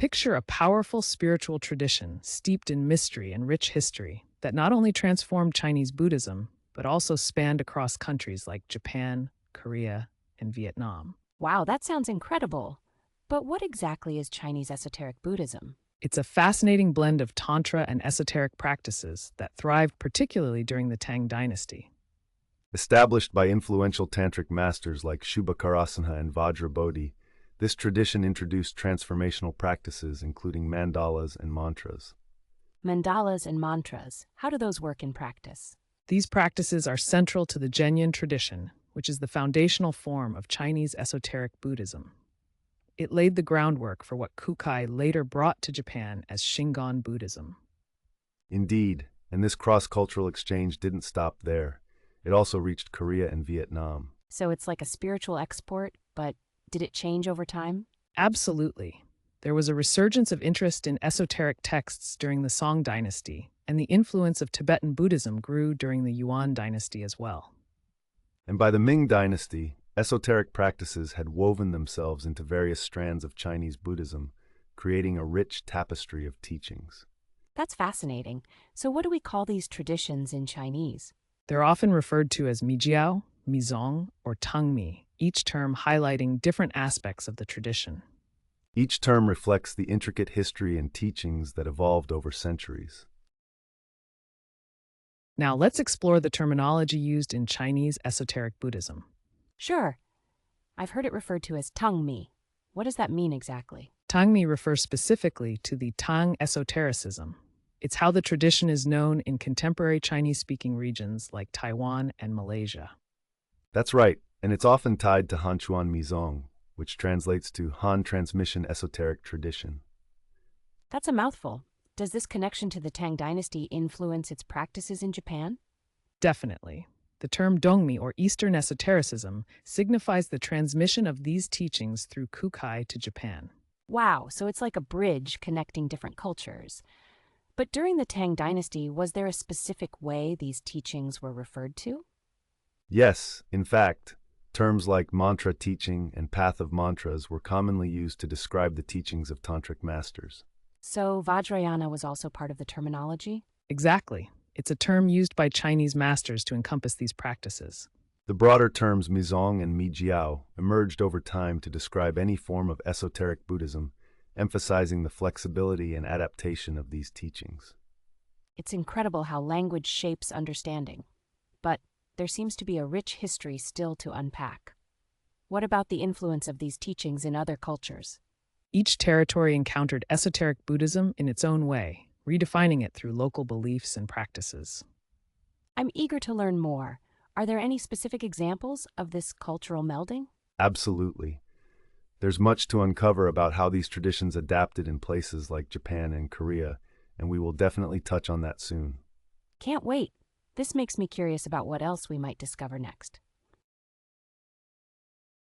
Picture a powerful spiritual tradition steeped in mystery and rich history that not only transformed Chinese Buddhism, but also spanned across countries like Japan, Korea, and Vietnam. Wow, that sounds incredible. But what exactly is Chinese Esoteric Buddhism? It's a fascinating blend of Tantra and esoteric practices that thrived particularly during the Tang dynasty. Established by influential Tantric masters like Śubhakarasiṃha and Vajrabodhi, this tradition introduced transformational practices including mandalas and mantras. Mandalas and mantras, how do those work in practice? These practices are central to the Zhenyan tradition, which is the foundational form of Chinese Esoteric Buddhism. It laid the groundwork for what Kūkai later brought to Japan as Shingon Buddhism. Indeed, and this cross-cultural exchange didn't stop there. It also reached Korea and Vietnam. So it's like a spiritual export, but did it change over time? Absolutely. There was a resurgence of interest in esoteric texts during the Song dynasty, and the influence of Tibetan Buddhism grew during the Yuan dynasty as well. And by the Ming dynasty, esoteric practices had woven themselves into various strands of Chinese Buddhism, creating a rich tapestry of teachings. That's fascinating. So what do we call these traditions in Chinese? They're often referred to as Mìjiao, Mìzōng, or Tángmì, each term highlighting different aspects of the tradition. Each term reflects the intricate history and teachings that evolved over centuries. Now let's explore the terminology used in Chinese Esoteric Buddhism. Sure. I've heard it referred to as Tángmì. What does that mean exactly? Tángmì refers specifically to the Tang esotericism. It's how the tradition is known in contemporary Chinese-speaking regions like Taiwan and Malaysia. That's right, and it's often tied to Hanchuan Mìzōng, which translates to Han Transmission Esoteric Tradition. That's a mouthful. Does this connection to the Tang dynasty influence its practices in Japan? Definitely. The term Dongmi, or Eastern esotericism, signifies the transmission of these teachings through Kūkai to Japan. Wow, so it's like a bridge connecting different cultures. But during the Tang dynasty, was there a specific way these teachings were referred to? Yes, in fact, terms like mantra teaching and path of mantras were commonly used to describe the teachings of Tantric masters. So Vajrayana was also part of the terminology? Exactly. It's a term used by Chinese masters to encompass these practices. The broader terms Mìzōng and Mìjiao emerged over time to describe any form of esoteric Buddhism, emphasizing the flexibility and adaptation of these teachings. It's incredible how language shapes understanding. But there seems to be a rich history still to unpack. What about the influence of these teachings in other cultures? Each territory encountered esoteric Buddhism in its own way, redefining it through local beliefs and practices. I'm eager to learn more. Are there any specific examples of this cultural melding? Absolutely. There's much to uncover about how these traditions adapted in places like Japan and Korea, and we will definitely touch on that soon. Can't wait. This makes me curious about what else we might discover next.